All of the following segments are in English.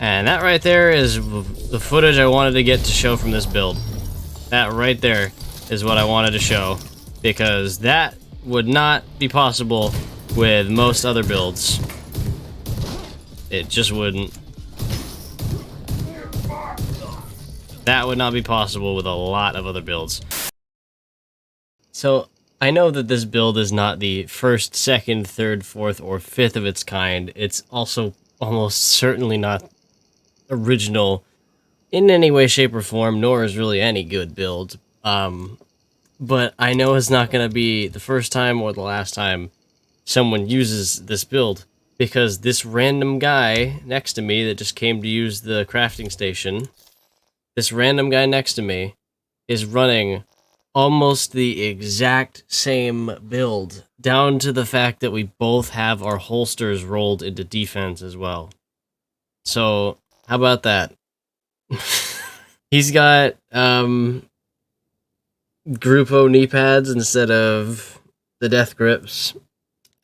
And that right there is the footage I wanted to get to show from this build. That right there is what I wanted to show, because that would not be possible with most other builds. It just wouldn't. That would not be possible with a lot of other builds. So, I know that this build is not the first, second, third, fourth, or fifth of its kind. It's also almost certainly not original in any way, shape, or form, nor is really any good build. But I know it's not going to be the first time or the last time someone uses this build, because this random guy next to me that just came to use the crafting station, this random guy next to me is running almost the exact same build, down to the fact that we both have our holsters rolled into defense as well. So, how about that? He's got Grupo knee pads instead of the death grips,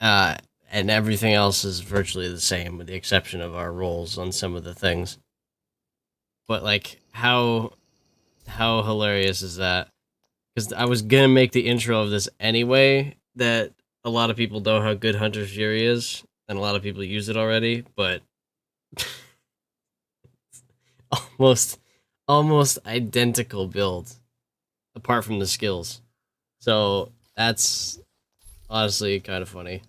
and everything else is virtually the same with the exception of our rolls on some of the things. But like, how hilarious is that? Because I was gonna make the intro of this anyway, that a lot of people know how good Hunter's Fury is, and a lot of people use it already, but almost identical build, apart from the skills. So that's honestly kind of funny.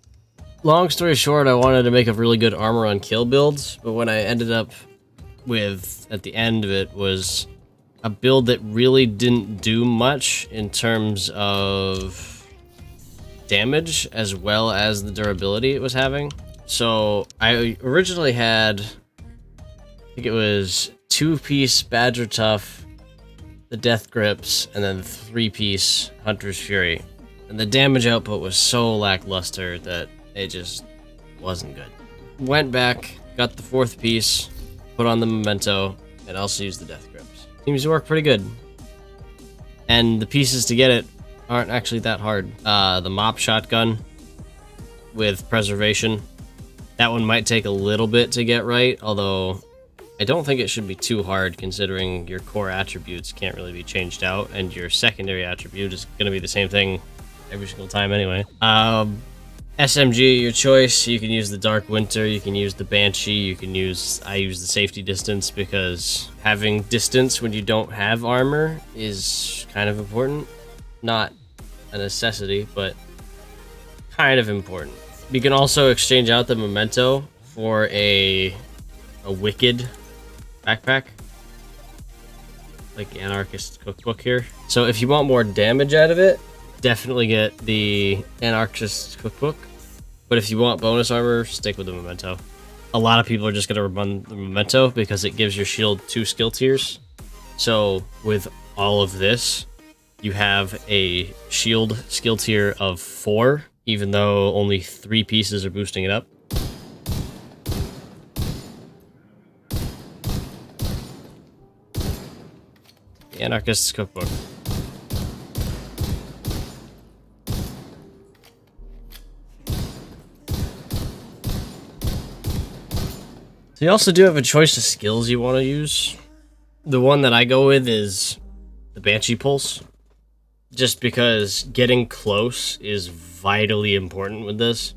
Long story short, I wanted to make a really good armor on kill build, but what I ended up with at the end of it was a build that really didn't do much in terms of damage as well as the durability it was having. So I originally had, I think it was 2-piece Badger Tough, the Death Grips, and then 3-piece Hunter's Fury. And the damage output was so lackluster that it just wasn't good. Went back, got the 4th piece, put on the Memento, and also used the Death Grips. Seems to work pretty good. And the pieces to get it aren't actually that hard. The Mop Shotgun with Preservation. That one might take a little bit to get right, although I don't think it should be too hard considering your core attributes can't really be changed out, and your secondary attribute is going to be the same thing every single time anyway. SMG, your choice. You can use the Dark Winter, you can use the Banshee, I use the Safety Distance, because having distance when you don't have armor is kind of important. Not a necessity, but kind of important. You can also exchange out the Memento for a Wicked backpack, like the Anarchists Cookbook here. So if you want more damage out of it, definitely get the Anarchists Cookbook. But if you want bonus armor, stick with the Memento. A lot of people are just going to run the Memento because it gives your shield 2 skill tiers. So with all of this, you have a shield skill tier of 4, even though only 3 pieces are boosting it up. The Anarchists Cookbook. So you also do have a choice of skills you want to use. The one that I go with is the Banshee Pulse, just because getting close is vitally important with this.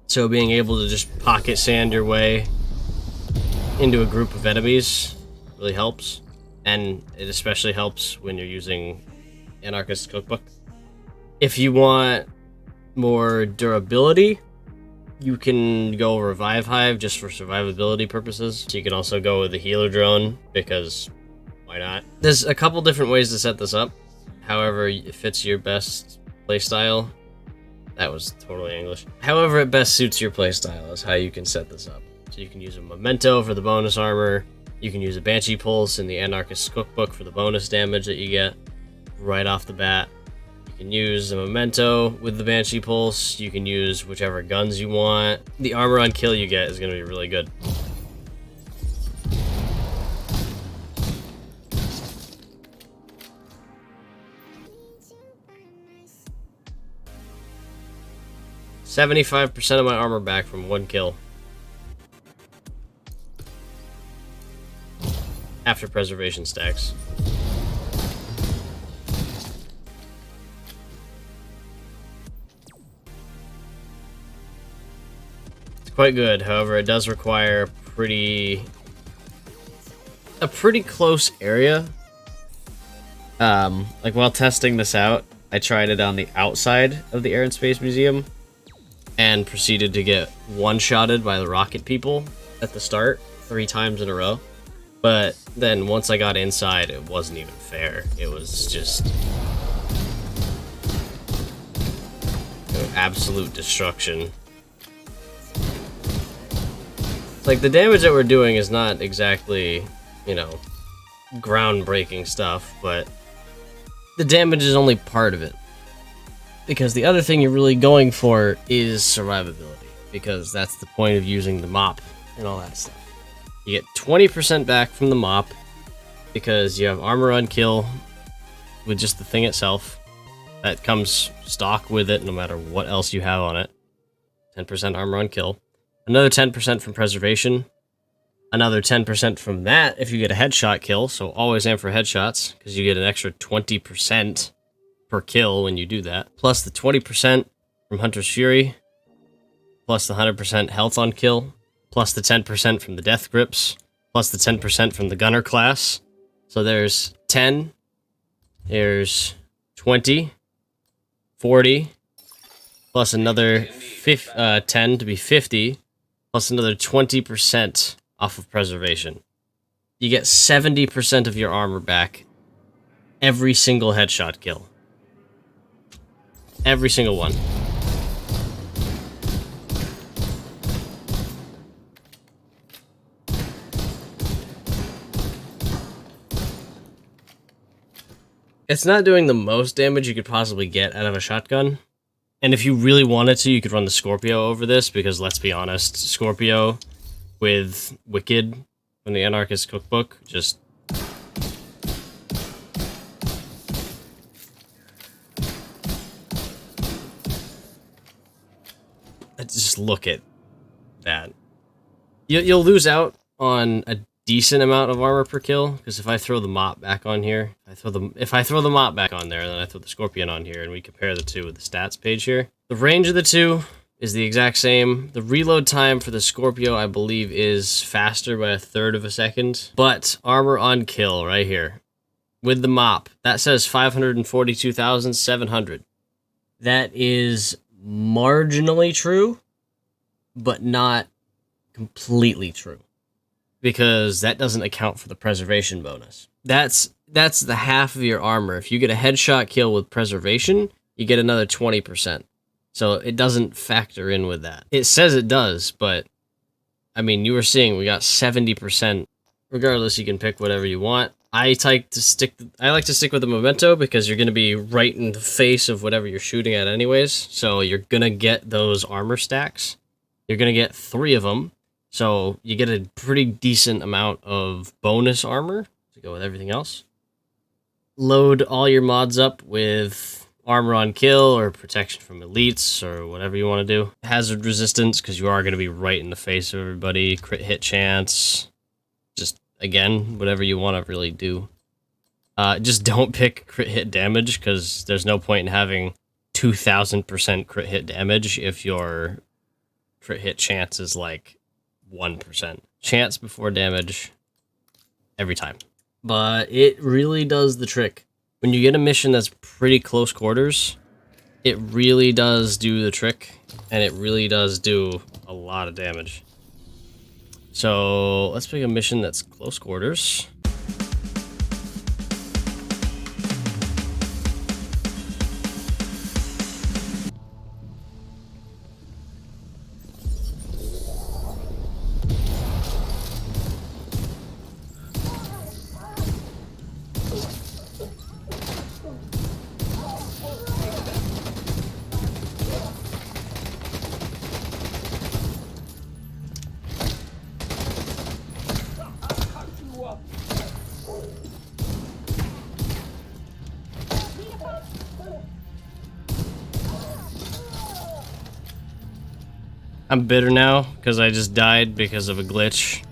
So being able to just pocket sand your way into a group of enemies really helps, and it especially helps when you're using Anarchist Cookbook. If you want more durability, you can go Revive Hive just for survivability purposes. So you can also go with the Healer Drone, because why not? There's a couple different ways to set this up. However it fits your best playstyle. That was totally English. However it best suits your playstyle is how you can set this up. So you can use a Memento for the bonus armor. You can use a Banshee Pulse in the Anarchist Cookbook for the bonus damage that you get right off the bat. You can use a Memento with the Banshee Pulse. You can use whichever guns you want. The armor on kill you get is going to be really good. $75% of my armor back from 1 kill. after preservation stacks. It's quite good, however, it does require a pretty close area. Like while testing this out, I tried it on the outside of the Air and Space Museum and proceeded to get one-shotted by the rocket people at the start 3 times in a row. But then once I got inside, it wasn't even fair. It was just absolute destruction. Like, the damage that we're doing is not exactly, you know, groundbreaking stuff, but the damage is only part of it. Because the other thing you're really going for is survivability, because that's the point of using the mop and all that stuff. You get 20% back from the mop because you have armor on kill with just the thing itself. That comes stock with it no matter what else you have on it. 10% armor on kill. Another 10% from preservation. Another 10% from that if you get a headshot kill, so always aim for headshots, because you get an extra 20% per kill when you do that. Plus the 20% from Hunter's Fury. Plus the 100% health on kill. Plus the 10% from the death grips. Plus the 10% from the gunner class. So there's 10. There's 20. 40. Plus another 10 to be 50. Plus another 20% off of preservation. You get 70% of your armor back every single headshot kill. Every single one. It's not doing the most damage you could possibly get out of a shotgun. And if you really wanted to, you could run the Scorpio over this, because let's be honest, Scorpio with Wicked from the Anarchists Cookbook, just... Just look at that. You'll lose out on a decent amount of armor per kill, because if I throw the mop back on here, if I throw the mop back on there, and then I throw the Scorpion on here, and we compare the two with the stats page here, the range of the two is the exact same. The reload time for the Scorpio, I believe, is faster by 1/3 of a second, but armor on kill right here with the mop, that says 542,700. That is marginally true, but not completely true, because that doesn't account for the preservation bonus. That's the half of your armor. If you get a headshot kill with preservation, you get another 20%. So it doesn't factor in with that. It says it does, but I mean, you were seeing we got 70%. Regardless, you can pick whatever you want. I like to stick with the Memento, because you're going to be right in the face of whatever you're shooting at anyways. So you're going to get those armor stacks. You're going to get 3 of them. So you get a pretty decent amount of bonus armor to go with everything else. Load all your mods up with armor on kill or protection from elites or whatever you want to do. Hazard resistance, because you are going to be right in the face of everybody. Crit hit chance. Just, again, whatever you want to really do. Just don't pick crit hit damage, because there's no point in having 2,000% crit hit damage if your crit hit chance is like 1%. Chance before damage every time. But it really does the trick. When you get a mission that's pretty close quarters, it really does do the trick, and it really does do a lot of damage. So let's pick a mission that's close quarters. I'm bitter now because I just died because of a glitch.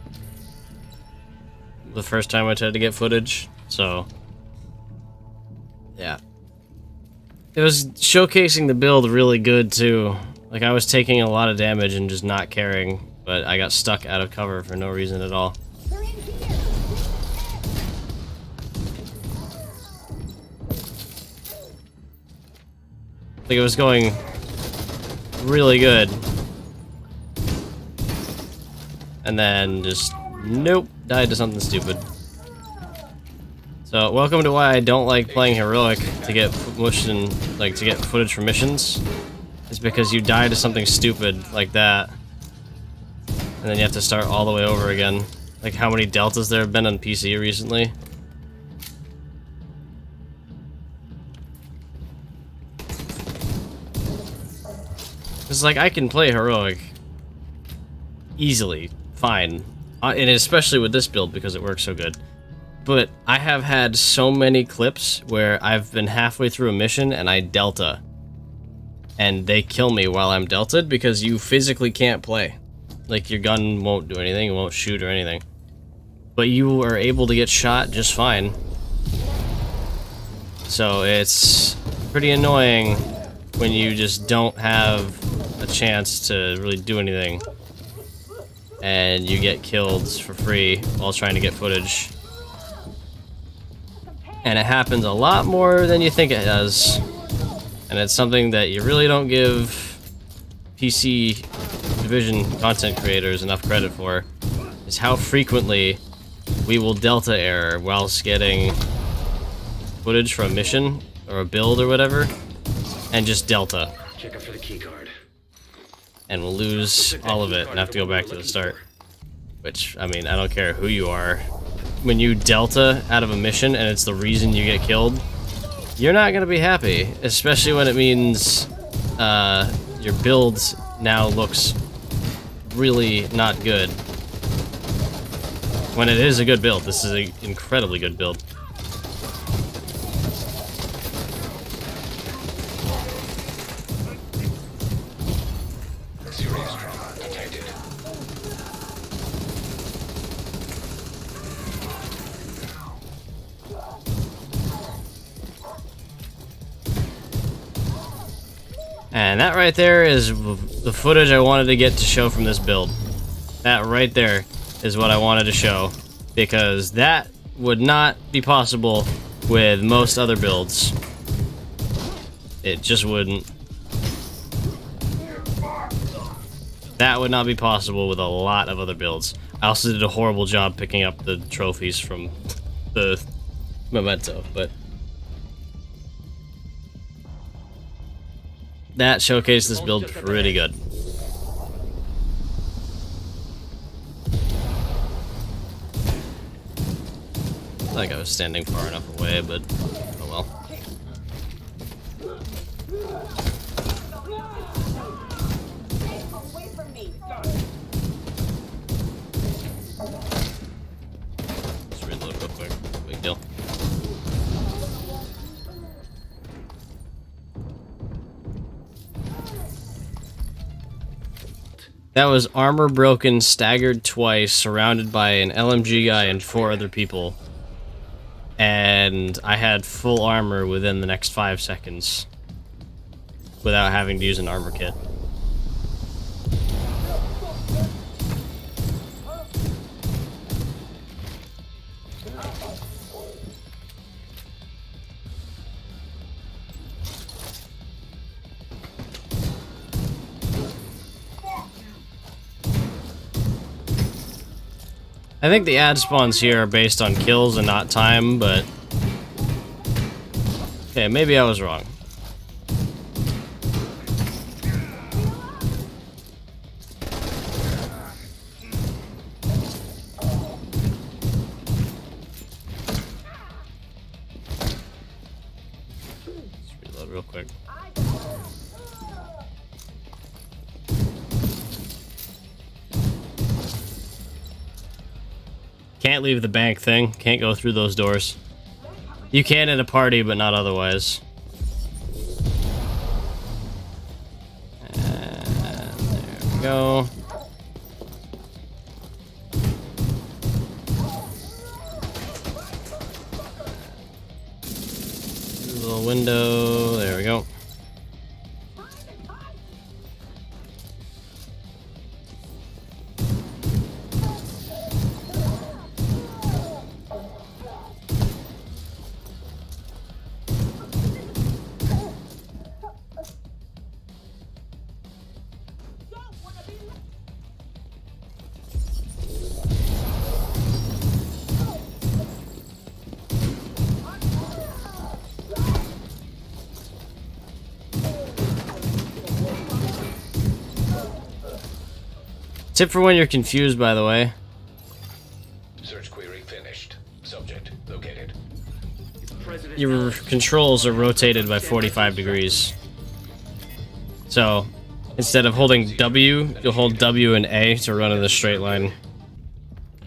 the first time I tried to get footage, so yeah. It was showcasing the build really good too. Like, I was taking a lot of damage and just not caring, but I got stuck out of cover for no reason at all. Like, it was going really good. And then just, nope, died to something stupid. So, welcome to why I don't like playing heroic to get motion, like, to get footage for missions. Is because you die to something stupid like that. And then you have to start all the way over again. Like how many deltas there have been on PC recently. It's like, I can play heroic easily, fine. And especially with this build because it works so good. But I have had so many clips where I've been halfway through a mission and I delta. And they kill me while I'm deltaed because you physically can't play. Like, your gun won't do anything, it won't shoot or anything. But you are able to get shot just fine. So it's pretty annoying when you just don't have a chance to really do anything. And you get killed for free while trying to get footage. And it happens a lot more than you think it does. And it's something that you really don't give PC Division content creators enough credit for, is how frequently we will delta error whilst getting footage from a mission or a build or whatever, and just delta. Check up for the key card. And we'll lose all of it and have to go back to the start. Which, I mean, I don't care who you are. When you delta out of a mission and it's the reason you get killed, you're not gonna be happy, especially when it means your build now looks really not good. When it is a good build, this is an incredibly good build. Serious trauma detected. And that right there is the footage I wanted to get to show from this build. That right there is what I wanted to show, because that would not be possible with most other builds. It just wouldn't. That would not be possible with a lot of other builds. I also did a horrible job picking up the trophies from the Memento, but that showcased this build pretty good. I think I was standing far enough away, but oh well. Let's reload real quick. Big deal. That was armor broken, staggered twice, surrounded by an LMG guy and 4 other people. And I had full armor within the next 5 seconds without having to use an armor kit. I think the ad spawns here are based on kills and not time, but okay, maybe I was wrong. Let's reload real quick. Can't leave the bank thing. Can't go through those doors. You can in a party, but not otherwise. And there we go. Tip for when you're confused, by the way. Search query finished. Subject located. Your controls are rotated by 45 degrees. So, instead of holding W, you'll hold W and A to run in a straight line.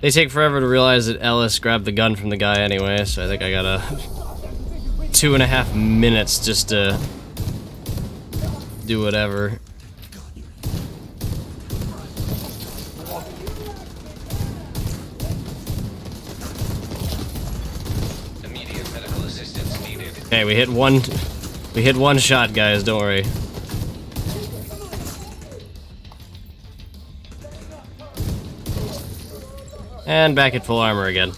They take forever to realize that Ellis grabbed the gun from the guy anyway, so I think I got a 2.5 minutes just to do whatever. Immediate medical assistance needed. Okay, we hit one shot, guys, don't worry. And back at full armor again.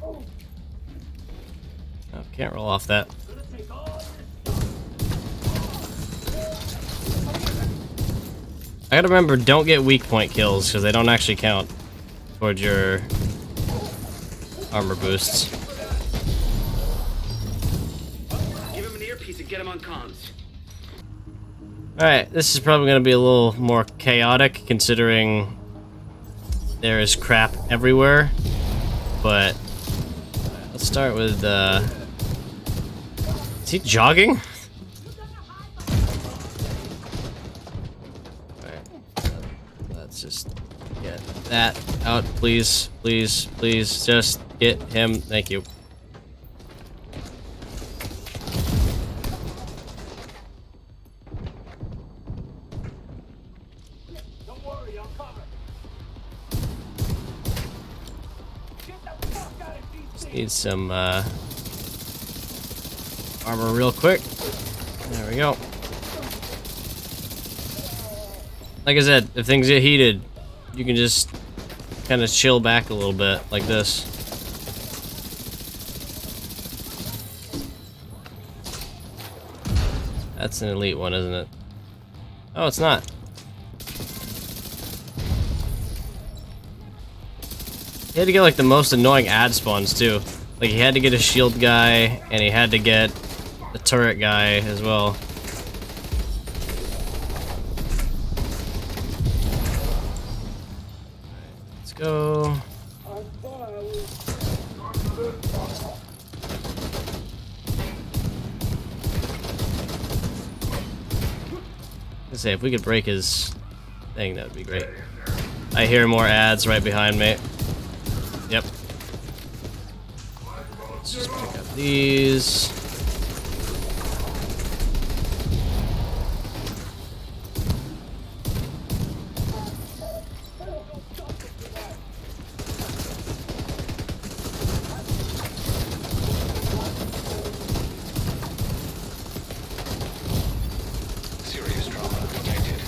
Oh, can't roll off that. I gotta remember, don't get weak point kills, because they don't actually count towards your armor boosts. Give him an earpiece and get him on comms. Alright, this is probably gonna be a little more chaotic, considering there is crap everywhere, but let's start with, is he jogging? Let's just get that out, please, please, please, just get him, thank you. Don't worry, I'll cover. Get the fuck out of DC. Just need some, armor real quick. There we go. Like I said, if things get heated, you can just kind of chill back a little bit, like this. That's an elite one, isn't it? Oh, it's not. He had to get like the most annoying ad spawns too. Like he had to get a shield guy, and he had to get the turret guy as well. Let's go. Let's say if we could break his thing, that would be great. I hear more ads right behind me. Yep. Let's just pick up these. Serious trauma detected.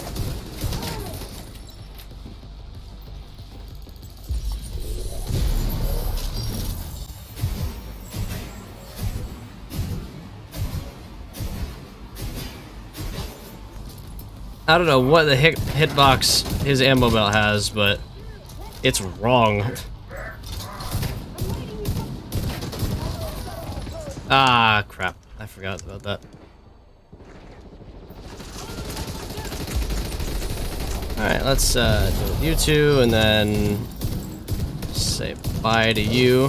I don't know what the hitbox his ammo belt has, but it's wrong. Ah, crap. I forgot about that. Alright, let's do you two, and then say bye to you.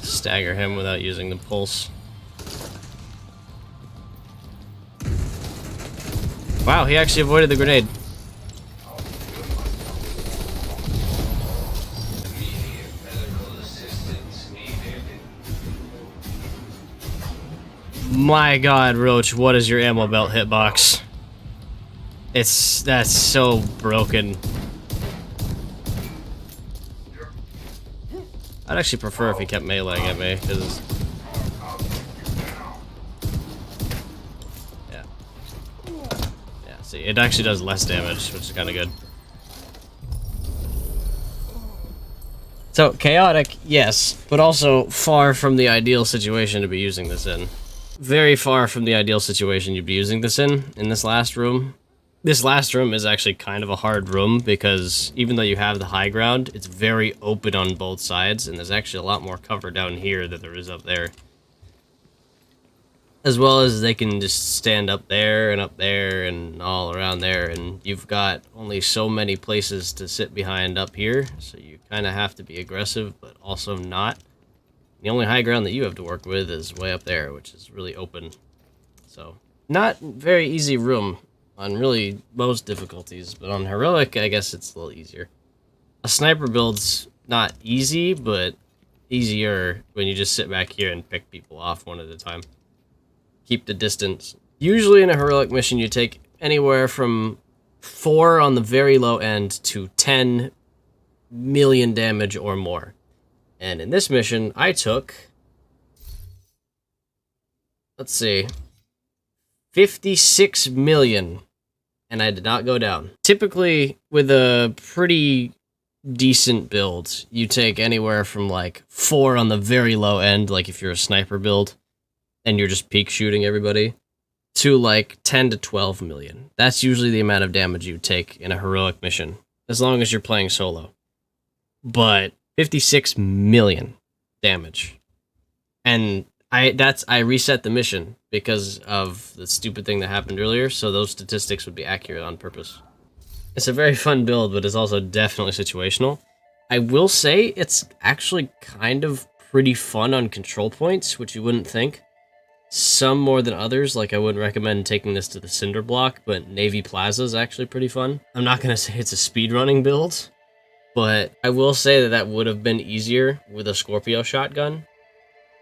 Stagger him without using the pulse. Wow, he actually avoided the grenade. Immediate medical assistance needed. My god, Roach, what is your ammo belt hitbox? That's so broken. I'd actually prefer if he kept meleeing at me, because... Yeah. Yeah, see, it actually does less damage, which is kind of good. So, chaotic, yes, but also far from the ideal situation to be using this in. Very far from the ideal situation you'd be using this in this last room. This last room is actually kind of a hard room because even though you have the high ground, it's very open on both sides, and there's actually a lot more cover down here than there is up there. As well as they can just stand up there and all around there, and you've got only so many places to sit behind up here, so you kind of have to be aggressive, but also not. The only high ground that you have to work with is way up there, which is really open. So, not very easy room on really most difficulties, but on heroic, I guess it's a little easier. A sniper build's not easy, but easier when you just sit back here and pick people off one at a time. Keep the distance. Usually in a heroic mission, you take anywhere from 4 on the very low end to 10 million damage or more. And in this mission, I took, let's see, 56 million, and I did not go down. Typically, with a pretty decent build, you take anywhere from like 4 on the very low end, like if you're a sniper build, and you're just peek shooting everybody, to like 10 to 12 million. That's usually the amount of damage you take in a heroic mission, as long as you're playing solo. But 56 million damage. And I reset the mission because of the stupid thing that happened earlier, so those statistics would be accurate on purpose. It's a very fun build, but it's also definitely situational. I will say it's actually kind of pretty fun on control points, which you wouldn't think. Some more than others, like I wouldn't recommend taking this to the Cinder Block, but Navy Plaza is actually pretty fun. I'm not going to say it's a speedrunning build, but I will say that that would have been easier with a Scorpio shotgun,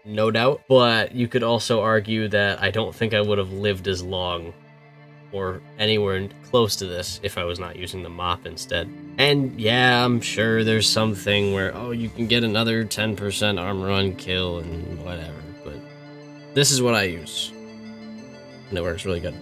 no doubt. But you could also argue that I don't think I would have lived as long or anywhere close to this if I was not using the mop instead. And yeah, I'm sure there's something where, oh, you can get another 10% armor on kill and whatever, but this is what I use, and it works really good.